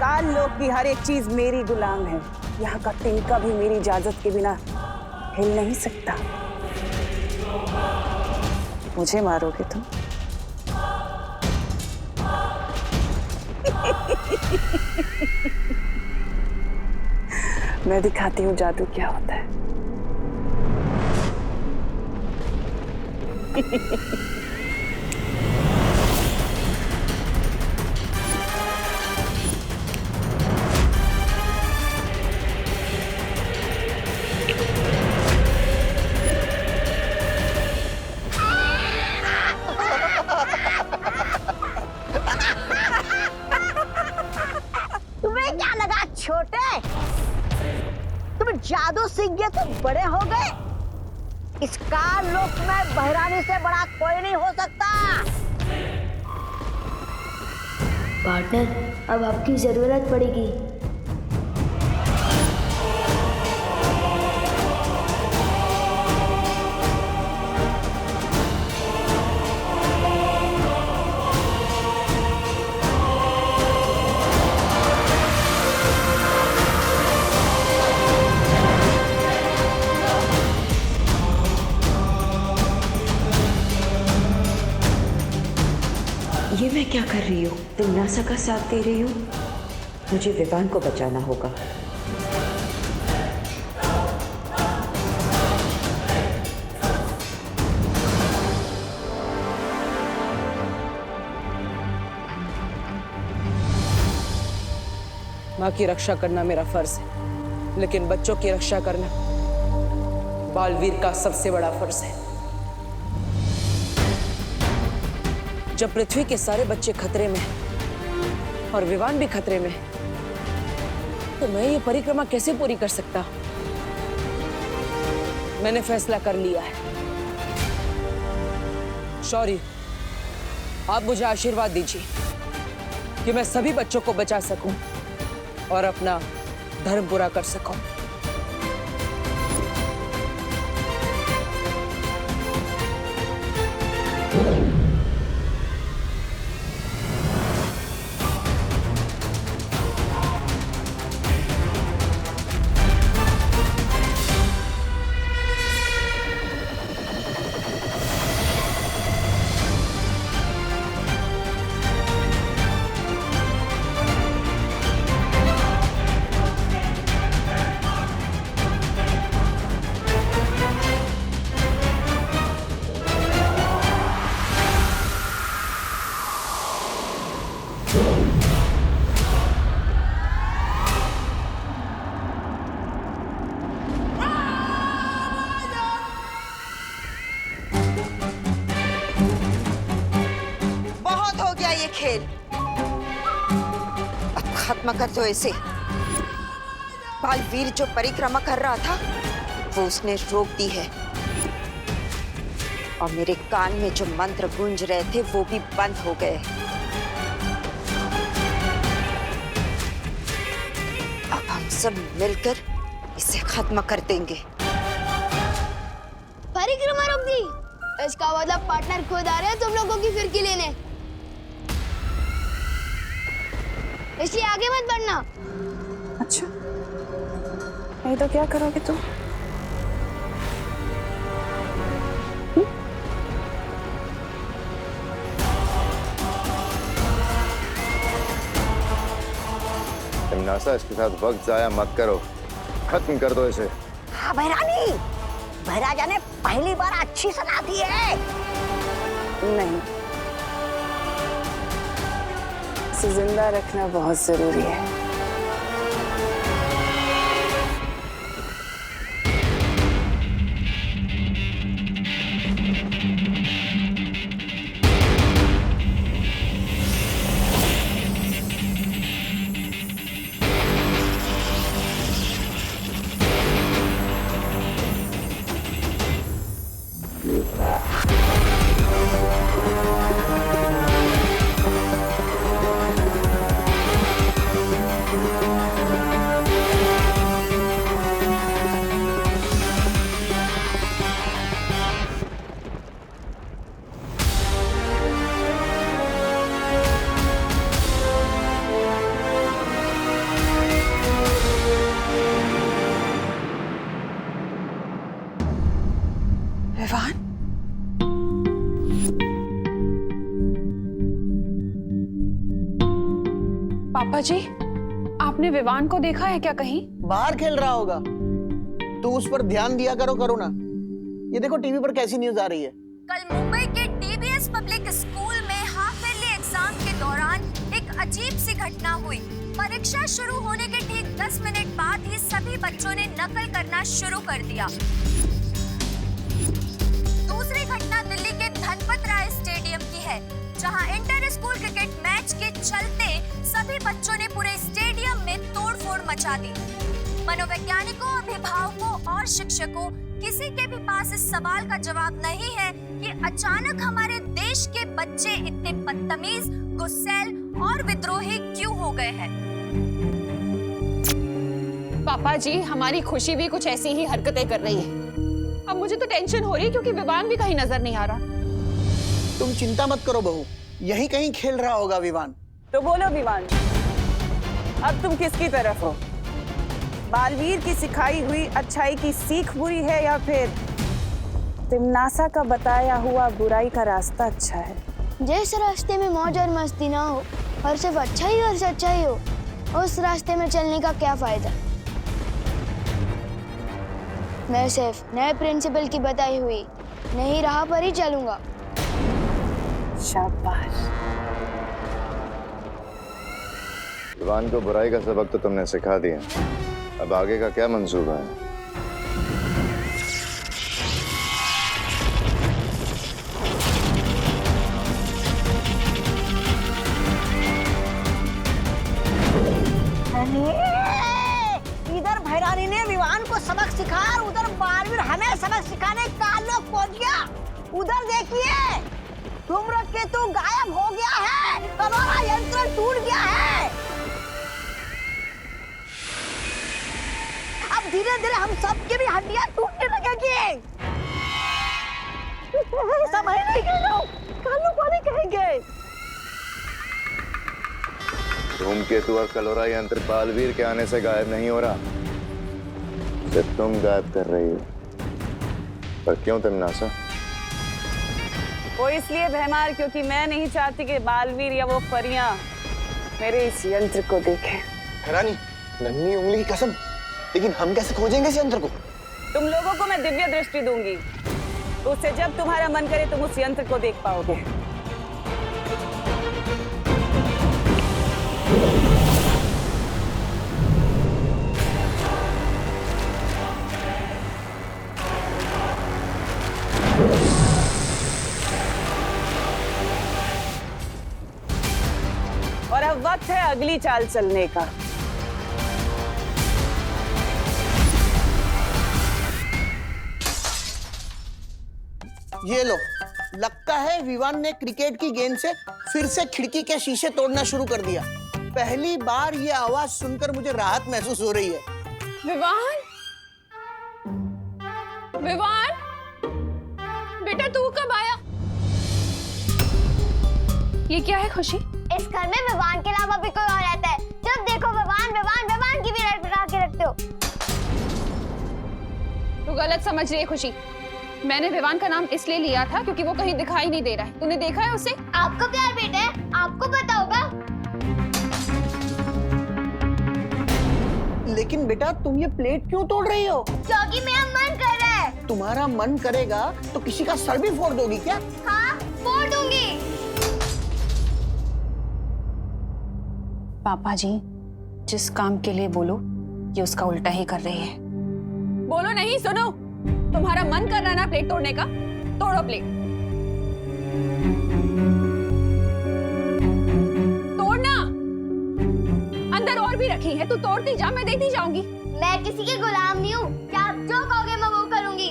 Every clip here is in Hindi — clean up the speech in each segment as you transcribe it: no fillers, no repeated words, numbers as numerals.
काल लोक की हर एक चीज मेरी गुलाम है। यहाँ का तिनका भी मेरी इजाजत के बिना हिल नहीं सकता। मुझे मारोगे तुम? मैं दिखाती हूँ जादू क्या होता है। तुम्हें क्या लगा छोटे? तुम जादू सीख गए तो बड़े हो गए। इस काल लोक में बहरानी से बड़ा कोई नहीं हो सकता। पार्टनर, अब आपकी जरूरत पड़ेगी। ये मैं क्या कर रही हूँ? तिन्नासा का साथ दे रही हूँ। मुझे विवान को बचाना होगा। माँ की रक्षा करना मेरा फर्ज है, लेकिन बच्चों की रक्षा करना बालवीर का सबसे बड़ा फर्ज है। जब पृथ्वी के सारे बच्चे खतरे में हैं और विवान भी खतरे में है, तो मैं ये परिक्रमा कैसे पूरी कर सकता? मैंने फैसला कर लिया है। शौर्य, आप मुझे आशीर्वाद दीजिए कि मैं सभी बच्चों को बचा सकूं और अपना धर्म पूरा कर सकूं। ये खेल अब खत्म कर दो इसे। बालवीर जो परिक्रमा कर रहा था वो उसने रोक दी है, और मेरे कान में जो मंत्र गूंज रहे थे वो भी बंद हो गए। अब हम सब मिलकर इसे खत्म कर देंगे। परिक्रमा रोक दी? इसका मतलब पार्टनर खुद आ रहे हैं तुम लोगों की फिरकी लेने, इसलिए आगे मत बढ़ना। अच्छा, नहीं तो क्या करोगे तुम? तिन्नासा, इसके साथ वक्त जाया मत करो, खत्म कर दो इसे। हाँ बहरानी, बहराजा ने पहली बार अच्छी सलाह दी है। नहीं, इसे जिंदा रखना बहुत जरूरी है। पापा जी, आपने विवान को देखा है क्या कहीं? बाहर खेल रहा होगा। तू उस पर ध्यान दिया करो ना। ये देखो टीवी पर कैसी न्यूज आ रही है। कल मुंबई के डीबीएस पब्लिक स्कूल में हाफ ईयरली एग्जाम के दौरान एक अजीब सी घटना हुई। परीक्षा शुरू होने के ठीक 10 मिनट बाद ही सभी बच्चों ने नकल करना शुरू कर दिया। दूसरी घटना दिल्ली के धनपत राय स्टेडियम की है, जहां इंटर स्कूल क्रिकेट मैच के चलते सभी बच्चों ने पूरे स्टेडियम में तोड़फोड़ मचा दी। मनोवैज्ञानिकों, अभिभावकों और शिक्षकों, किसी के भी पास इस सवाल का जवाब नहीं है कि अचानक हमारे देश के बच्चे इतने बदतमीज, गुस्सैल और विद्रोही क्यों हो गए हैं। पापा जी, हमारी खुशी भी कुछ ऐसी ही हरकतें कर रही है। अब मुझे तो टेंशन हो रही है क्योंकि विवान भी कहीं नजर नहीं आ रहा। तुम चिंता मत करो बहू, यहीं कहीं खेल रहा होगा विवान। तो बोलो विवान, अब तुम किसकी तरफ हो? बालवीर की सिखाई हुई अच्छाई की सीख बुरी है या फिर तिमनासा का बताया हुआ बुराई का रास्ता अच्छा है? जिस रास्ते में मौज और मस्ती ना हो और सिर्फ अच्छाई और सच्चाई हो, उस रास्ते में चलने का क्या फायदा। मैं सिर्फ नए प्रिंसिपल की बताई हुई नई राह पर ही चलूंगा। शाबाश। विवान को बुराई का सबक तो तुमने सिखा दिया, अब आगे का क्या मंसूबा है? इधर भैरानी ने विवान को सबक सिखाया और उधर बालवीर हमें सबक सिखाने का लोग पहुंच गया। उधर देखिए, धूम्रकेतु गायब हो गया है, कलोरा यंत्र टूट गया है। अब धीरे धीरे हम सबकी भी हड्डियां टूटने लगेगी। समझ नहीं गए लोग, कालू को नहीं कहेंगे। धूमकेतु और कलोरा यंत्र बालवीर के आने से गायब नहीं हो रहा, सिर्फ तुम गायब कर रही हो। पर क्यों तिमनासा? वो इसलिए भैमार क्योंकि मैं नहीं चाहती कि बालवीर या वो परियां मेरे इस यंत्र को देखें। रानी, नन्ही उंगली की कसम, लेकिन हम कैसे खोजेंगे इस यंत्र को? तुम लोगों को मैं दिव्य दृष्टि दूंगी, तो उससे जब तुम्हारा मन करे तुम उस यंत्र को देख पाओगे। और अब वक्त है अगली चाल चलने का। ये लो, लगता है विवान ने क्रिकेट की गेंद से फिर से खिड़की के शीशे तोड़ना शुरू कर दिया। पहली बार ये आवाज सुनकर मुझे राहत महसूस हो रही है। विवान, विवान, बेटा तू कब आया? ये क्या है खुशी? इस घर में विवान के अलावा भी कोई और रहता है। जब देखो विवान विवान विवान की भी रटपटा के रखते हो। तू गलत समझ रही है खुशी। मैंने विवान का नाम इसलिए लिया था क्योंकि वो कहीं दिखाई नहीं दे रहा है। तूने देखा है उसे? आपका प्यार बेटा है, आपको पता होगा। लेकिन बेटा, तुम ये प्लेट क्यों तोड़ रही हो? क्योंकि मेरा मन कर रहा है। तुम्हारा मन करेगा तो किसी का सर भी फोड़ दोगी क्या? हाँ, फोड़ दूंगी। पापा जी, जिस काम के लिए बोलो ये उसका उल्टा ही कर रही है। बोलो नहीं, सुनो। तुम्हारा मन कर रहा है ना प्लेट तोड़ने का? तोड़ो प्लेट। तोड़ना। अंदर और भी रखी है, तू तोड़ती जा, मैं देती जाऊंगी। मैं किसी की गुलाम नहीं हूँ। क्या आप जो कहोगे मैं वो करूंगी।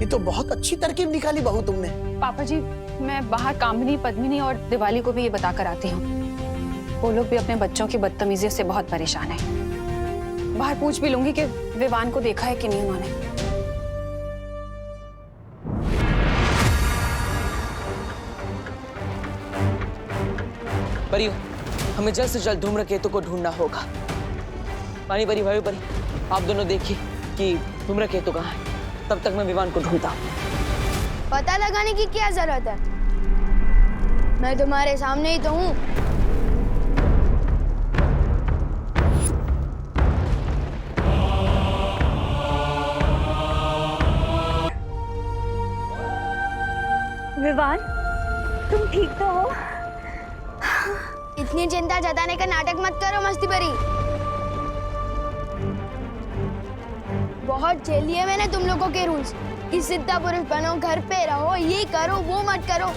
ये तो बहुत अच्छी तरकीब निकाली बहू तुमने। पापा जी, मैं बाहर कामिनी, पद्मिनी और दिवाली को भी ये बता कर आती हूँ। वो लोग भी अपने बच्चों की बदतमीजियों से बहुत परेशान हैं। बाहर पूछ भी लूंगी कि विवान को देखा है कि नहीं उन्होंने। परियो, हमें जल्द से जल्द धूम्रकेतु को ढूंढना होगा। पानी परी, भाई परी, आप दोनों देखिए कि धूम्रकेतु कहाँ है। तब तक मैं विवान को ढूंढता हूँ। पता लगाने की क्या जरूरत है? मैं तुम्हारे सामने ही तो हूँ। विवान, तुम ठीक तो हो? इतनी चिंता जताने का नाटक मत करो मस्ती परी। बहुत झेल लिए मैंने तुम लोगों के रूल्स कि सिद्धा पुरुष बनो, घर पे रहो, ये करो वो मत करो।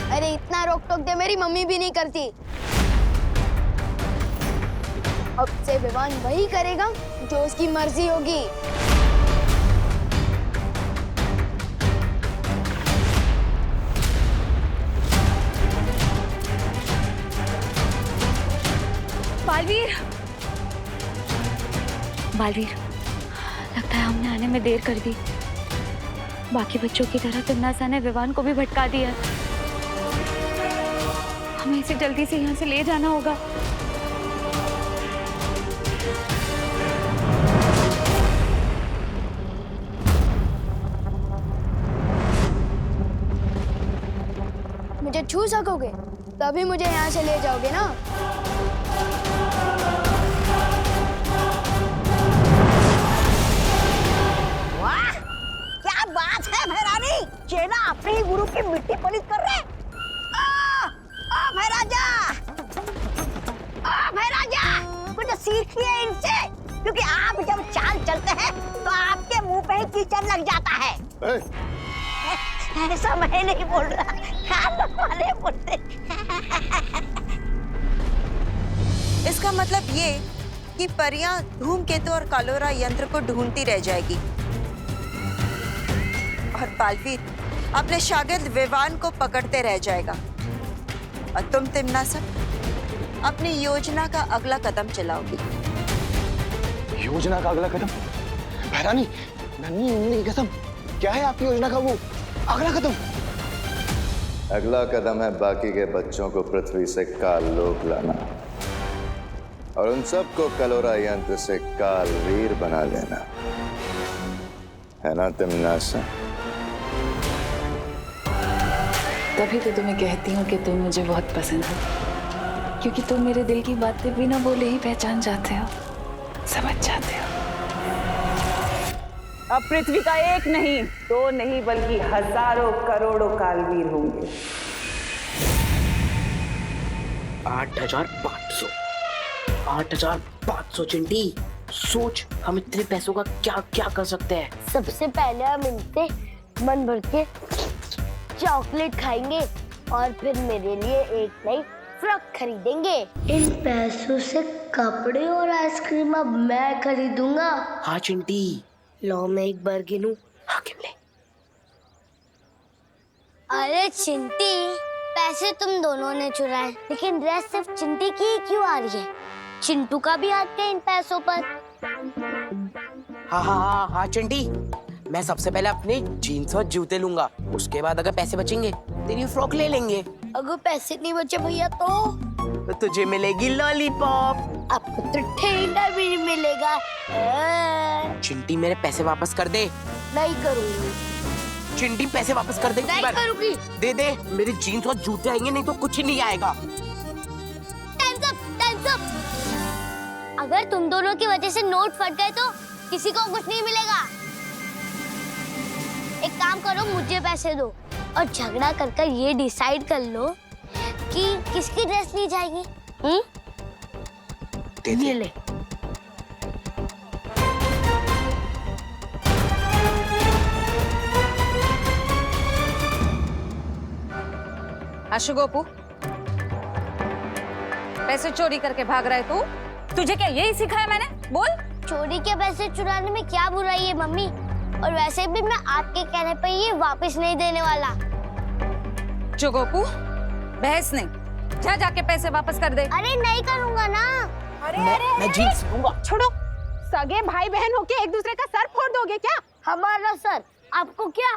अरे इतना रोक टोक दे मेरी मम्मी भी नहीं करती। अब से विवान वही करेगा जो उसकी मर्जी होगी। बालवीर, बालवीर, लगता है हमने आने में देर कर दी। बाकी बच्चों की तरह तिमनासा ने विवान को भी भटका दिया। हमें इसे जल्दी से यहाँ से ले जाना होगा। मुझे छू सकोगे तभी मुझे यहाँ से ले जाओगे ना। वाह, क्या बात है भैरानी, चेला अपने ही गुरु की मिट्टी पलित कर रहे। भैराजा, भैराजा, कुछ सीखिए इनसे, क्योंकि आप जब चाल चलते हैं तो आपके मुंह पे ही कीचड़ लग जाता है। ऐसा मैं नहीं बोल रहा, खाने वाले बोलते। इसका मतलब ये कि परियां धूमकेतु और कालोरा यंत्र को ढूंढती रह जाएगी और बालवीर अपने शागिर्द विवान को पकड़ते रह जाएगा और तुम तिमनासा अपनी योजना का अगला कदम चलाओगी। योजना का अगला कदम? भैरानी, नन्ही उंगली की कसम, क्या है आपकी योजना का वो अगला कदम? अगला कदम है बाकी के बच्चों को पृथ्वी से काल लोक लाना और उन सबको कलोरा यंत्र से कालवीर बना लेना, है ना तिमनासा? तभी तो तुम्हें कहती हूँ कि तुम मुझे बहुत पसंद हो, क्योंकि तुम मेरे दिल की बातें बिना बोले ही पहचान जाते हो, समझ जाते हो। अब पृथ्वी का एक नहीं, दो नहीं, बल्कि हजारों करोड़ों कालवीर होंगे। 8,500 8,500 चिंटी, सोच हम इतने पैसों का क्या क्या कर सकते हैं। सबसे पहले हम इनसे मन भर के चॉकलेट खाएंगे और फिर मेरे लिए एक नई फ्रॉक खरीदेंगे। इन पैसों से कपड़े और आइसक्रीम अब मैं खरीदूंगा। हाँ चिंटी। लो मैं एक बार गिनूं। हाँ गिन ले। अरे चिंटी, पैसे तुम दोनों ने चुराए, लेकिन ड्रेस सिर्फ चिंटी की ही क्यों आ रही है? चिंटू का भी हाथ है इन पैसों पर। हाँ हाँ हाँ हाँ चिंटी, मैं सबसे पहले अपने जीन्स और जूते लूंगा, उसके बाद अगर पैसे बचेंगे तेरी फ्रॉक ले लेंगे। अगर पैसे नहीं बचे भैया तो तुझे मिलेगी लॉलीपॉप। आपको तो ठेंगा भी नहीं मिलेगा। चिंटी मेरे पैसे वापस कर दे। नहीं करूंगी। चिंटी पैसे वापस कर दे। नहीं करूंगी। दे दे, मेरे जीन्स और जूते आएंगे, नहीं तो कुछ नहीं आएगा। Times up. अगर तुम दोनों की वजह से नोट फट गए तो किसी को कुछ नहीं मिलेगा। एक काम करो, मुझे पैसे दो और झगड़ा कर ये डिसाइड कर लो कि किसकी ड्रेस ली जाएगी। ये ले। आशु गोपू, पैसे चोरी करके भाग रहा है तू? तुझे क्या यही सिखाया मैंने? बोल। चोरी के पैसे चुराने में क्या बुराई है मम्मी? और वैसे भी मैं आपके कहने पे ये वापस नहीं देने वाला। जो गोपू, बहस नहीं, जा जाके पैसे वापस कर दे। अरे नहीं करूंगा ना। मैं जीन्स लूंगा। छोड़ो, सगे भाई बहन होके एक दूसरे का सर फोड़ दोगे क्या? हमारा सर आपको क्या?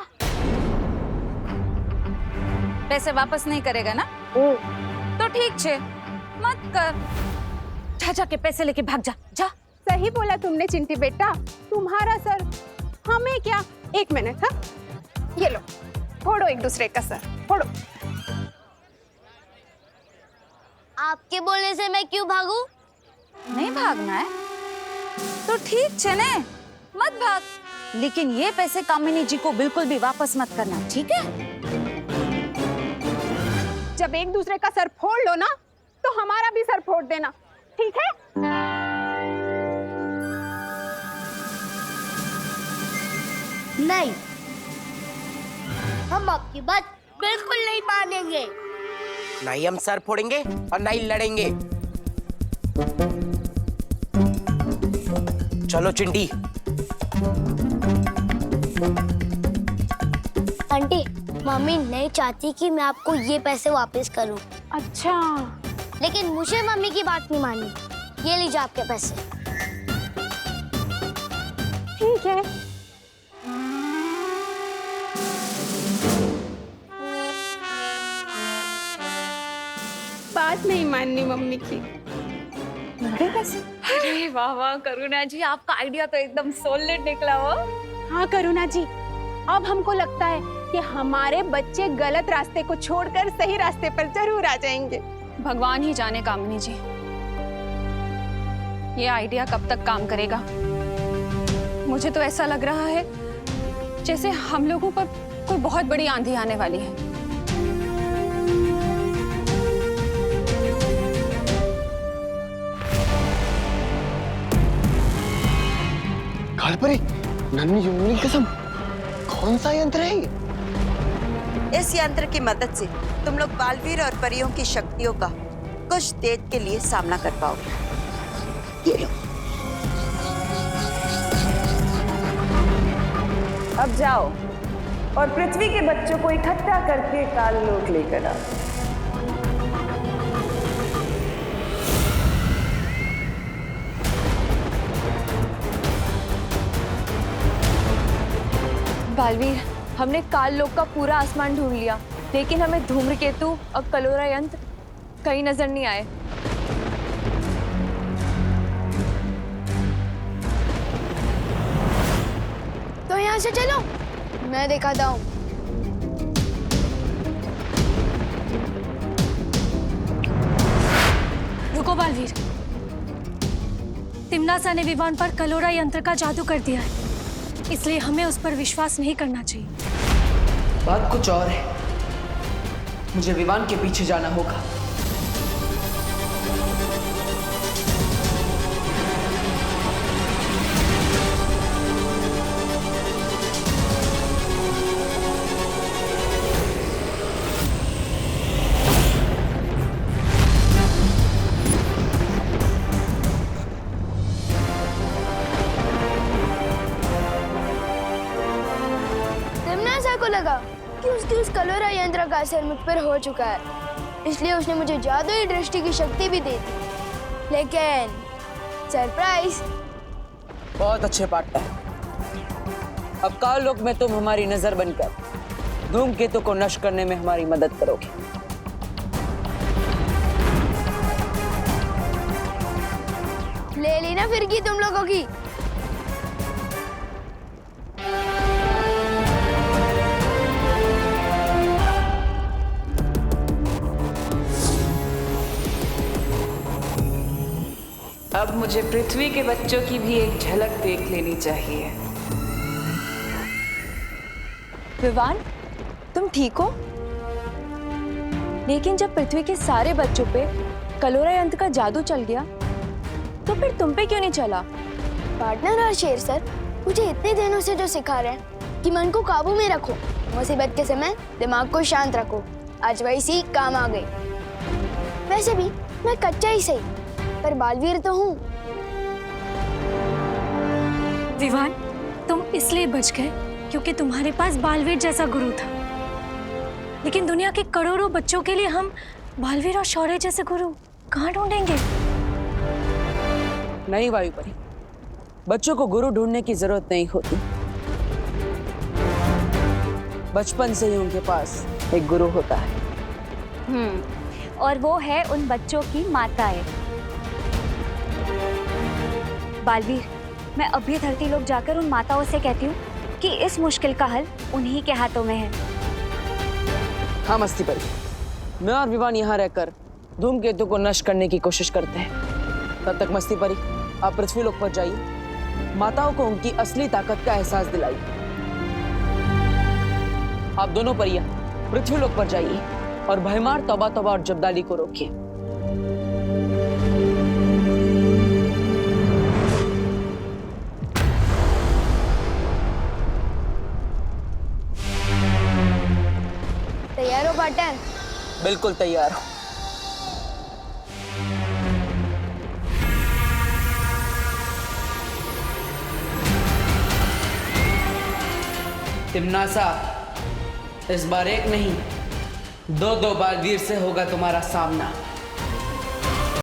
पैसे वापस नहीं करेगा ना? तो ठीक छे, मत कर। जा जाके पैसे लेके भाग जा। जा। सही बोला तुमने चिंटी बेटा, तुम्हारा सर हमें क्या। एक मिनट, हाँ, ये लो, फोड़ो एक दूसरे का सर, फोड़ो। आपके बोलने से मैं क्यों भागूं? नहीं भागना है तो ठीक चले, मत भाग, लेकिन ये पैसे कामिनी जी को बिल्कुल भी वापस मत करना, ठीक है? जब एक दूसरे का सर फोड़ लो ना, तो हमारा भी सर फोड़ देना, ठीक है? नहीं, हम आपकी बात बिल्कुल नहीं मानेंगे। नहीं हम सर फोड़ेंगे और नहीं लड़ेंगे। चलो चिंटी। आंटी, मम्मी नहीं चाहती कि मैं आपको ये पैसे वापस करूं। अच्छा, लेकिन मुझे मम्मी की बात नहीं माननी। ये लीजिए आपके पैसे। ठीक है। बात नहीं माननी मम्मी की। अरे वाह वाह करुणा जी, आपका आइडिया तो एकदम सॉलिड निकला हो। हाँ करुणा जी, अब हमको लगता है कि हमारे बच्चे गलत रास्ते को छोड़कर सही रास्ते पर जरूर आ जाएंगे। भगवान ही जाने कामिनी जी, ये आइडिया कब तक काम करेगा। मुझे तो ऐसा लग रहा है जैसे हम लोगों पर कोई बहुत बड़ी आंधी आने वाली है। कालपरी, नन्ही जुम्मनी की कसम, कौन सा यंत्र है ये? इस यंत्र की मदद से तुम लोग बालवीर और परियों की शक्तियों का कुछ देर के लिए सामना कर पाओगे। ये लो। अब जाओ और पृथ्वी के बच्चों को इकट्ठा करके काललोक लेकर आओ। बालवीर, हमने काल लोक का पूरा आसमान ढूंढ लिया, लेकिन हमें धूम्रकेतु और कलोरा यंत्र कहीं नजर नहीं आए। तो यहाँ से चलो, मैं दिखाता हूँ। रुको बालवीर, तिम्नासा ने विवान पर कलोरा यंत्र का जादू कर दिया है, इसलिए हमें उस पर विश्वास नहीं करना चाहिए। बात कुछ और है, मुझे विवान के पीछे जाना होगा। लगा कि उसकी उस कलोरा यंत्र का असर मुझ पर हो चुका है, इसलिए उसने मुझे जादुई दृष्टि की शक्ति भी दे दी। लेकिन सरप्राइज। बहुत अच्छे पार्टनर, अब काललोक में तुम हमारी नजर बनकर धूमकेतु को नष्ट करने में हमारी मदद करोगे। ले ली ना फिरकी तुम लोगों की। अब मुझे पृथ्वी के बच्चों की भी एक झलक देख लेनी चाहिए। विवान, तुम ठीक हो? लेकिन जब पृथ्वी के सारे बच्चों पे कलोरा यंत्र का जादू चल गया, तो फिर तुम पे क्यों नहीं चला? पार्टनर और शेर सर मुझे इतने दिनों से जो सिखा रहे हैं कि मन को काबू में रखो, मुसीबत के समय दिमाग को शांत रखो, आज वही सीख काम आ गई। वैसे भी मैं कच्चा ही सही, पर बालवीर तो हूँ। विवान, तुम इसलिए बच गए क्योंकि तुम्हारे पास बालवीर जैसा गुरु था, लेकिन दुनिया के करोड़ों बच्चों के लिए हम बालवीर और शौर्य जैसे गुरु कहाँ ढूंढेंगे? नहीं वायुपरी, बच्चों को गुरु ढूंढने की जरूरत नहीं होती। बचपन से ही उनके पास एक गुरु होता है। और वो है उन बच्चों की माताएं। बालवीर, मैं अभी धरती लोक जाकर उन माताओं से कहती हूँ कि इस मुश्किल का हल उन्हीं के हाथों में है। हाँ मस्ती परी, मैं और विवान यहाँ रहकर धूमकेतु को नष्ट करने की कोशिश करते हैं। तब तक मस्ती परी, आप पृथ्वी लोक पर जाइए, माताओं को उनकी असली ताकत का एहसास दिलाइए। आप दोनों परियां पृथ्वी लोक पर जाइए और भयमार तौबा तौबा और जब्दाली को रोकिए। तैयार हो पार्टनर? बिल्कुल तैयार हूँ। तिम्नासा, इस बार एक नहीं, दो बालवीर से होगा तुम्हारा सामना।